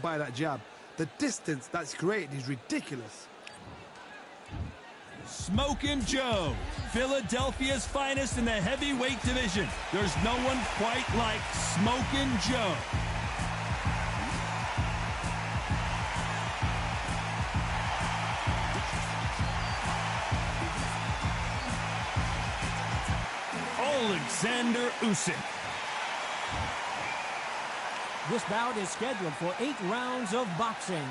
by that jab. The distance that's created is ridiculous. Smokin' Joe, Philadelphia's finest in the heavyweight division. There's no one quite like Smokin' Joe. Alexander Usyk. This bout is scheduled for 8 rounds of boxing.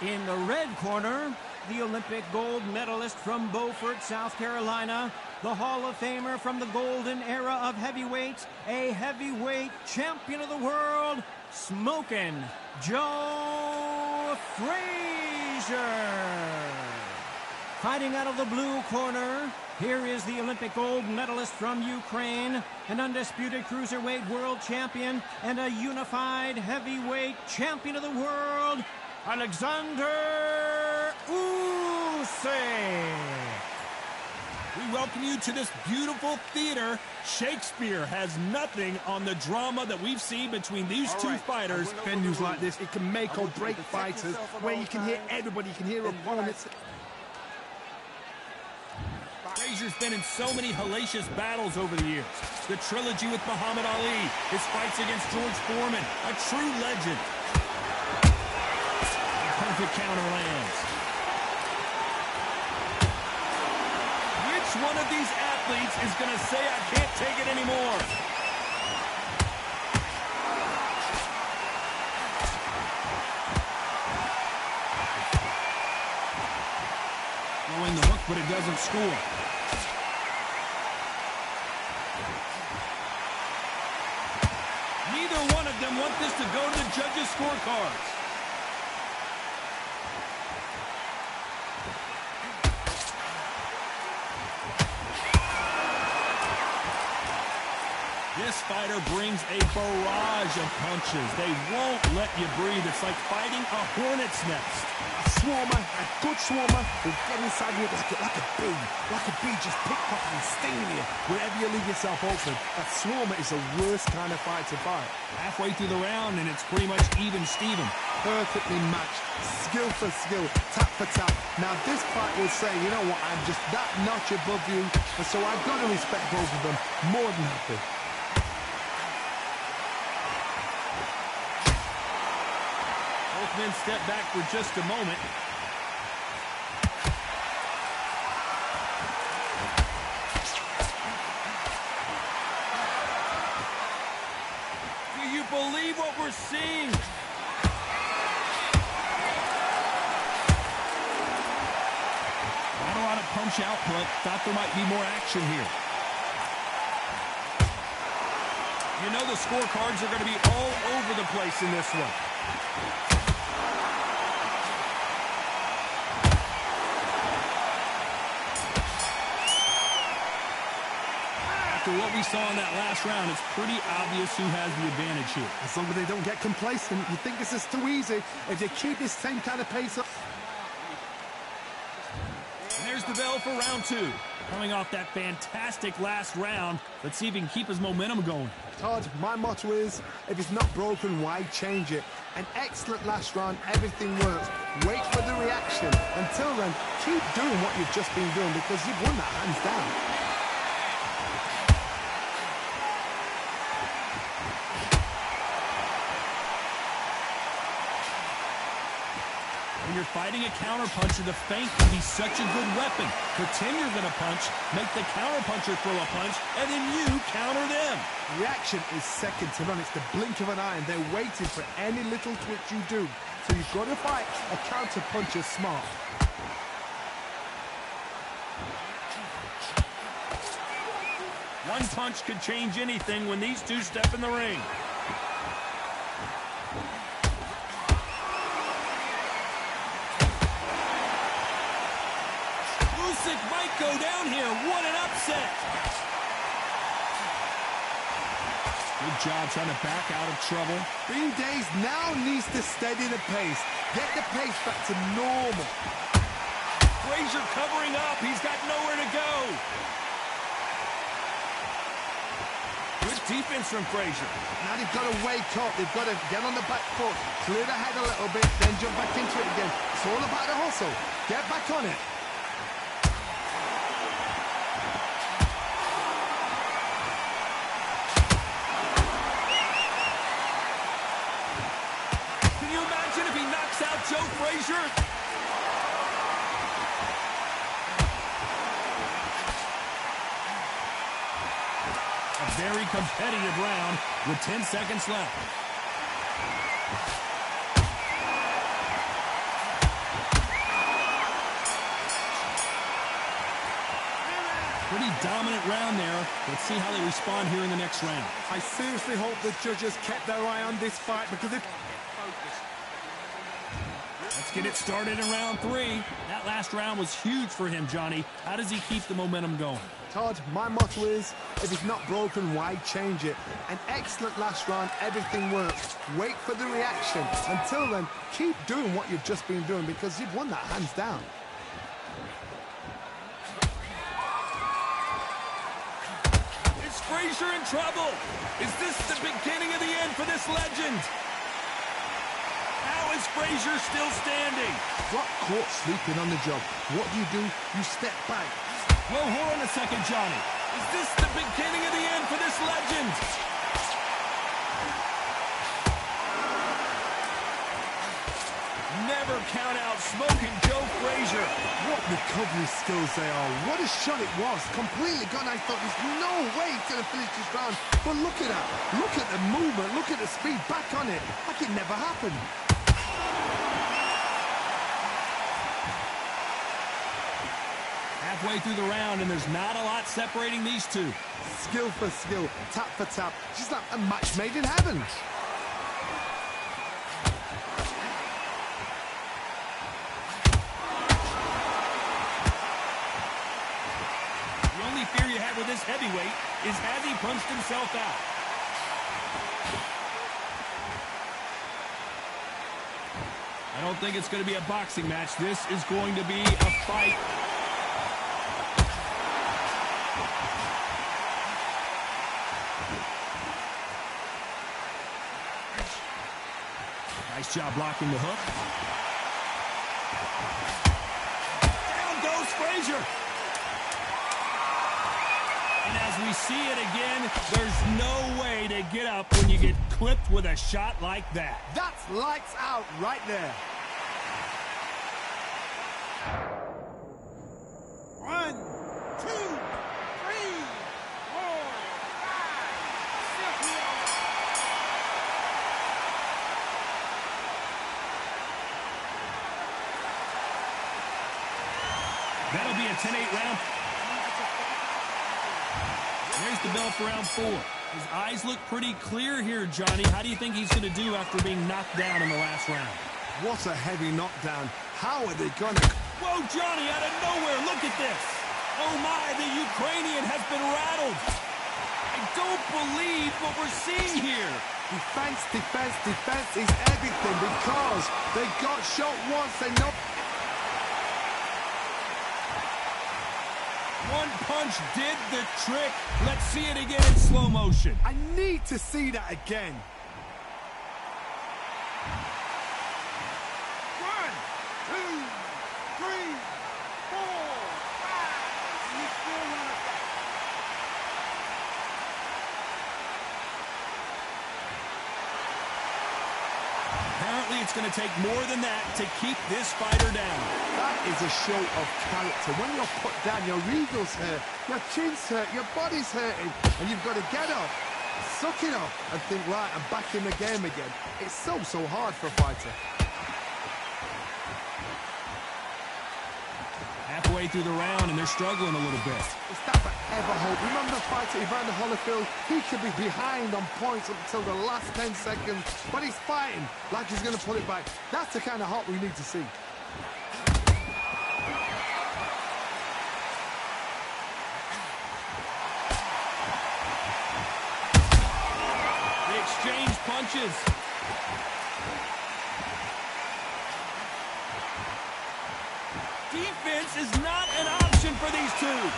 In the red corner, the Olympic gold medalist from Beaufort, South Carolina, the Hall of Famer from the golden era of heavyweights, a heavyweight champion of the world, Smokin' Joe Frazier. Fighting out of the blue corner, here is the Olympic gold medalist from Ukraine, an undisputed cruiserweight world champion, and a unified heavyweight champion of the world, Alexander Usyk. We welcome you to this beautiful theater. Shakespeare has nothing on the drama that we've seen between these two fighters. Venues like this, it can make or break fighters, where you can hear everybody, you can hear opponents. Frazier's been in so many hellacious battles over the years. The trilogy with Muhammad Ali, his fights against George Foreman, a true legend. Perfect counter lands. Which one of these athletes is going to say, I can't take it anymore? Throwing the hook, but it doesn't score. Neither one of them want this to go to the judges' scorecards. This fighter brings a barrage of punches. They won't let you breathe. It's like fighting a hornet's nest. A swarmer, a good swarmer, will get inside you like a bee just pickpocket and stinging you wherever you leave yourself open. That swarmer is the worst kind of fight to fight. Halfway through the round, and it's pretty much even Steven. Perfectly matched, skill for skill, tap for tap. Now this fight will say, you know what, I'm just that notch above you, and so I've got to respect both of them more than happy. Both men step back for just a moment. Do you believe what we're seeing? Not a lot of punch output. Thought there might be more action here. You know the scorecards are going to be all over the place in this one. After what we saw in that last round, it's pretty obvious who has the advantage here. As long as they don't get complacent, you think this is too easy. If they keep this same kind of pace up. And there's the bell for round 2. Coming off that fantastic last round, let's see if he can keep his momentum going. Todd, my motto is, if it's not broken, why change it? An excellent last round, everything works. Wait for the reaction. Until then, keep doing what you've just been doing because you've won that hands down. When you're fighting a counterpuncher, the feint can be such a good weapon. Pretend you're going to punch, make the counterpuncher throw a punch, and then you counter them. Reaction is second to none. It's the blink of an eye, and they're waiting for any little twitch you do. So you've got to fight a counterpuncher smart. One punch could change anything when these two step in the ring. Usyk might go down here. What an upset. Good job trying to back out of trouble. Bean Days now needs to steady the pace. Get the pace back to normal. Frazier covering up. He's got nowhere to go. Good defense from Frazier. Now they've got to wake up. They've got to get on the back foot, clear the head a little bit, then jump back into it again. It's all about the hustle. Get back on it. Can you imagine if he knocks out Joe Frazier? A very competitive round with 10 seconds left. Pretty dominant round there. Let's see how they respond here in the next round. I seriously hope the judges kept their eye on this fight because if... Let's get it started in round 3. That last round was huge for him, Johnny. How does he keep the momentum going? Todd, my motto is, if it's not broken, why change it? An excellent last round, everything works. Wait for the reaction. Until then, keep doing what you've just been doing because you've won that hands down. Is Frazier in trouble? Is this the beginning of the end for this legend? How is Frazier still standing? Got caught sleeping on the job. What do? You step back. Well, hold on a second, Johnny. Is this the beginning of the end for this legend? Never count out smoking Joe Frazier. What recovery skills they are. What a shot it was. Completely gone. I thought there's no way he's going to finish this round. But look at that. Look at the movement. Look at the speed. Back on it. Like it never happened. Halfway through the round, and there's not a lot separating these two. Skill for skill. Tap for tap. Just like a match made in heaven. Fear you have with this heavyweight is has he punched himself out? I don't think it's going to be a boxing match. This is going to be a fight. Nice job blocking the hook. Down goes Frazier. And as we see it again, there's no way to get up when you get clipped with a shot like that. That's lights out right there. 1, 2, 3, 4, 5, 6. That'll be a 10-8 round. There's the bell for round 4. His eyes look pretty clear here, Johnny. How do you think he's going to do after being knocked down in the last round? What a heavy knockdown. How are they going to... Whoa, Johnny, out of nowhere. Look at this. Oh, my, the Ukrainian has been rattled. I don't believe what we're seeing here. Defense, defense, defense is everything because they got shot once. They know... One punch did the trick. Let's see it again in slow motion. I need to see that again. 1, 2, 3, 4, 5. You still want to fight. Apparently, it's going to take more than that to keep this fighter down. That is a show of character. When you're put down, your eagle's hurt, your chin's hurt, your body's hurting, and you've got to get up, suck it up, and think, right, I'm back in the game again. It's so hard for a fighter. Halfway through the round, and they're struggling a little bit. Is that ever hope? Remember the fighter Evander Holyfield? He could be behind on points up until the last 10 seconds, but he's fighting like he's going to pull it back. That's the kind of hope we need to see. They exchange punches. Defense is not an option for these two.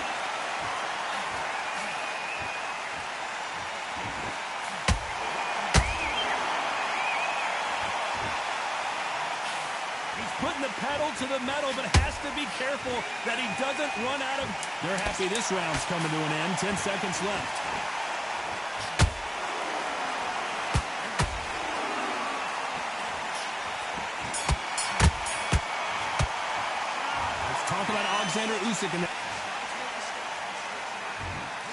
He's putting the pedal to the metal, but has to be careful that he doesn't run out of... They're happy this round's coming to an end. 10 seconds left. Let's talk about Alexander Usyk.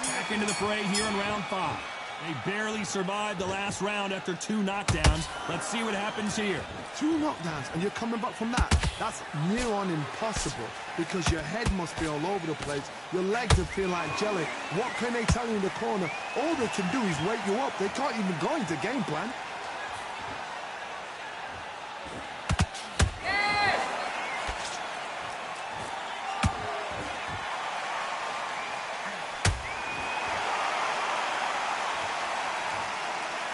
Back into the fray here in round 5. They barely survived the last round after 2 knockdowns. Let's see what happens here. 2 knockdowns, and you're coming back from that. That's near on impossible, because your head must be all over the place. Your legs will feel like jelly. What can they tell you in the corner? All they can do is wake you up. They can't even go into game plan.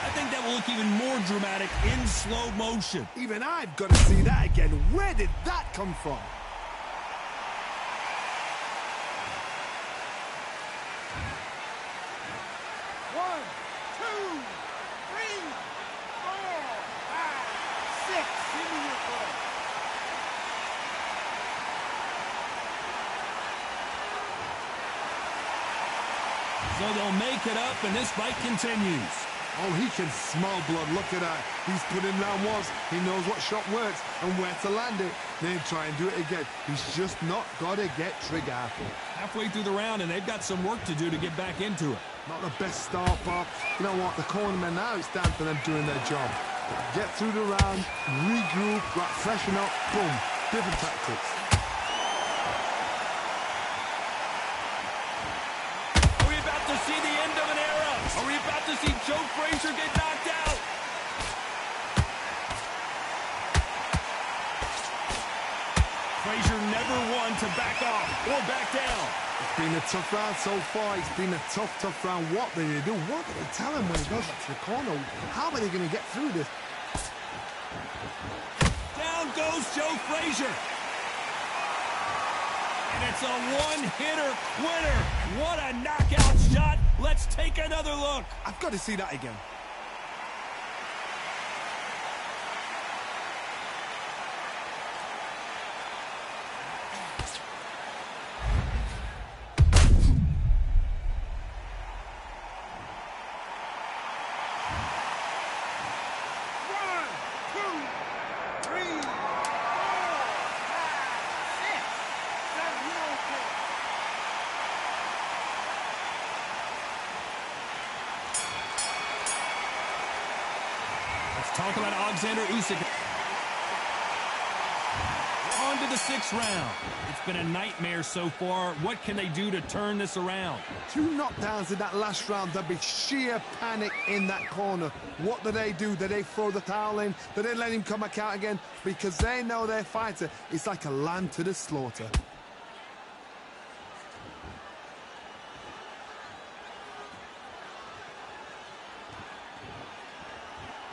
I think that will look even more dramatic in slow motion. Even I've got to see that again. Where did that come from? One, two, three, four, five, six. Give me your break. So they'll make it up, and this fight continues. Oh, he can smell blood. Look at that. He's put in round once. He knows what shot works and where to land it. Then try and do it again. He's just not got to get trigger happy. Halfway through the round, and they've got some work to do to get back into it. Not the best start, but you know what? The cornermen now, it's down to them doing their job. Get through the round, regroup, right, freshen up, boom. Different tactics. Are we about to see the end of an era? Are we about to see Joe Frazier get knocked out? Frazier never one to back off or back down. It's been a tough round so far. It's been a tough round. What do they do? What do they tell him when he goes back to the corner? How are they going to get through this? Down goes Joe Frazier. And it's a one-hitter winner. What a knockout shot. Let's take another look. I've got to see that again. Talk about Alexander Usyk. On to the 6th round. It's been a nightmare so far. What can they do to turn this around? 2 knockdowns in that last round. There'll be sheer panic in that corner. What do? Do they throw the towel in? Do they let him come back out again? Because they know their fighter is like a lamb to the slaughter.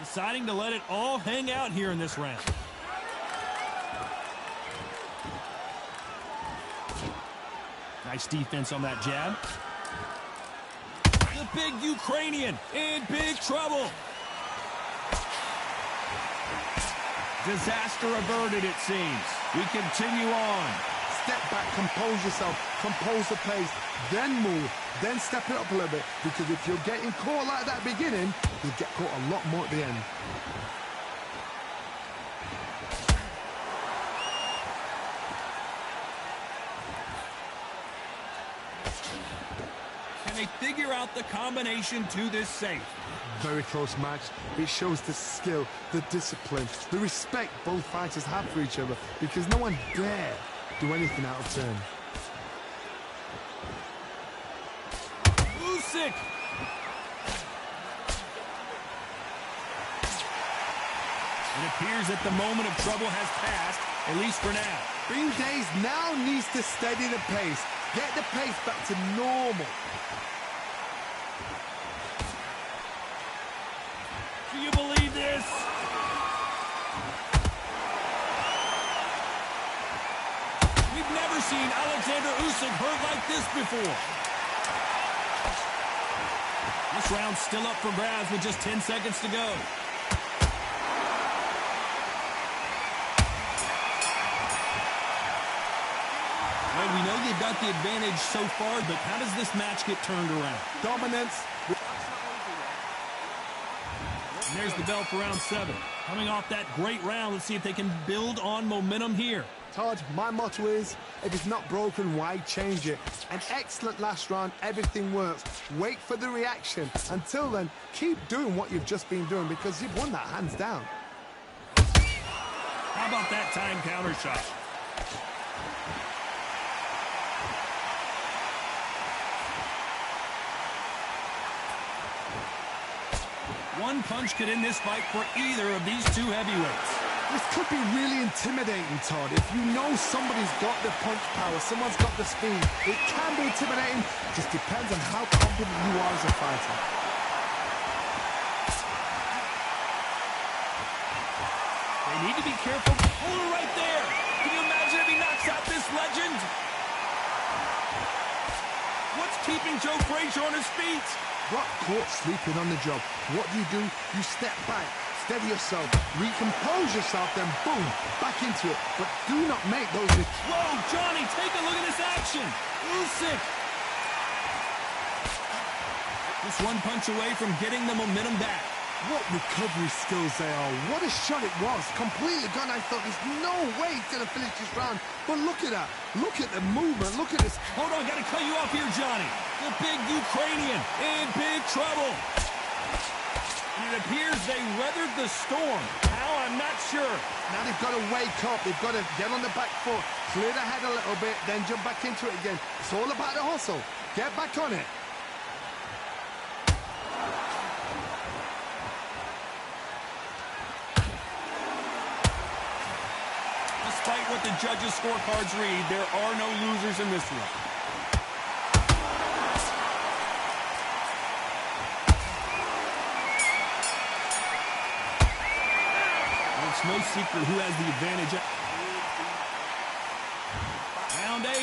Deciding to let it all hang out here in this round. Nice defense on that jab. The big Ukrainian in big trouble. Disaster averted, it seems. We continue on. Step back, compose yourself, compose the pace, then move, then step it up a little bit. Because if you're getting caught like that beginning, you'll get caught a lot more at the end. Can they figure out the combination to this safe? Very close match. It shows the skill, the discipline, the respect both fighters have for each other, because no one dare do anything out of turn. Usyk. It appears that the moment of trouble has passed, at least for now. Bing Days now needs to steady the pace, get the pace back to normal. Do you believe this? We've never seen Alexander Usyk hurt like this before. This round's still up for grabs with just 10 seconds to go. they've got the advantage so far, but how does this match get turned around? Dominance. And there's the bell for round 7. Coming off that great round, let's see if they can build on momentum here. Todd, my motto is, if it's not broken, why change it? An excellent last round, everything works. Wait for the reaction. Until then, keep doing what you've just been doing because you've won that hands down. How about that time counter shot? One punch could end this fight for either of these two heavyweights. This could be really intimidating, Todd. If you know somebody's got the punch power, someone's got the speed, it can be intimidating. Just depends on how confident you are as a fighter. They need to be careful. Oh, right there. Can you imagine if he knocks out this legend? What's keeping Joe Frazier on his feet? Got caught sleeping on the job. What do? You step back, steady yourself, recompose yourself, then boom, back into it. But do not make those mistakes. Whoa, Johnny, take a look at this action. Usyk. Just one punch away from getting the momentum back. What recovery skills they are. What a shot it was. Completely gone. I thought there's no way he's going to finish this round. But look at that. Look at the movement. Look at this. Hold on, got to cut you off here, Johnny. The big Ukrainian in big trouble. And it appears they weathered the storm. How? I'm not sure. Now they've got to wake up. They've got to get on the back foot, clear the head a little bit, then jump back into it again. It's all about the hustle. Get back on it. Despite what the judges' scorecards read, there are no losers in this one. It's no secret who has the advantage. Round 8,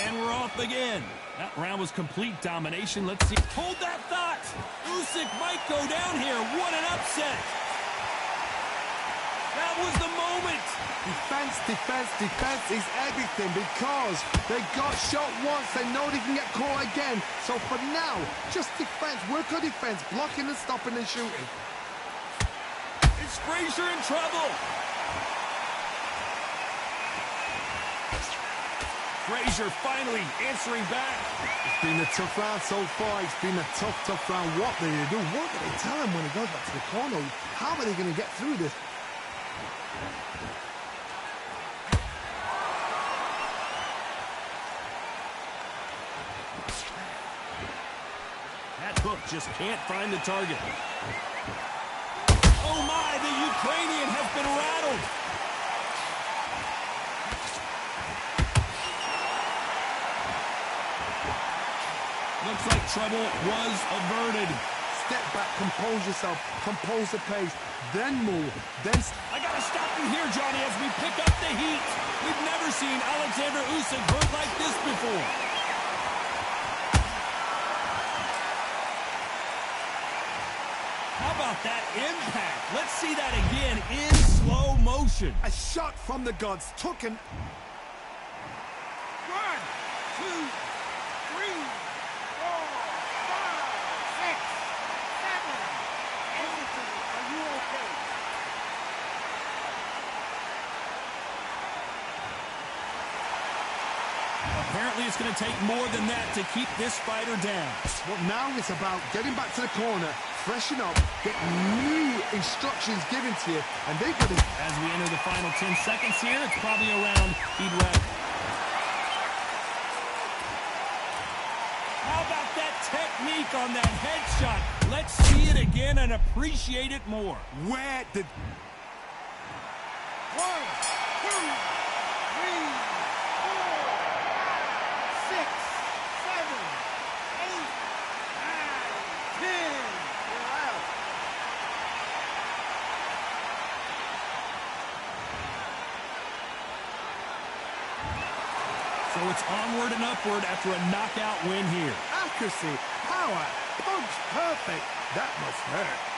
and we're off again. That round was complete domination. Let's see. Hold that thought. Usyk might go down here. What an upset. That was the moment. Defense, defense, defense is everything because they got shot once. They know they can get caught again. So for now, just defense. Work on defense. Blocking and stopping and shooting. Is Frazier in trouble? Frazier finally answering back. It's been a tough round so far. It's been a tough round. What do they do? What do they tell him when he goes back to the corner? How are they going to get through this? That hook just can't find the target. Oh my, the Ukrainian has been rattled. Looks like trouble was averted. Step back, compose yourself, compose the pace, then move, then... I gotta stop you here, Johnny, as we pick up the heat. We've never seen Alexander Usyk hurt like this before. How about that impact? Let's see that again in slow motion. A shot from the gods took an... 1, 2, 3, 4, 5, 6, 7, 8. Are you okay? Apparently it's going to take more than that to keep this fighter down. Well, now it's about getting back to the corner, freshen up, get new instructions given to you, and they've got to... As we enter the final 10 seconds here, it's probably around he'd wrap. How about that technique on that headshot? Let's see it again and appreciate it more. Where did... 1, 2, 3, 4, 5, 6, 7, 8, 9, 10. You're out. So it's onward and upward after a knockout win here. Accuracy, power, punch, perfect. That must hurt.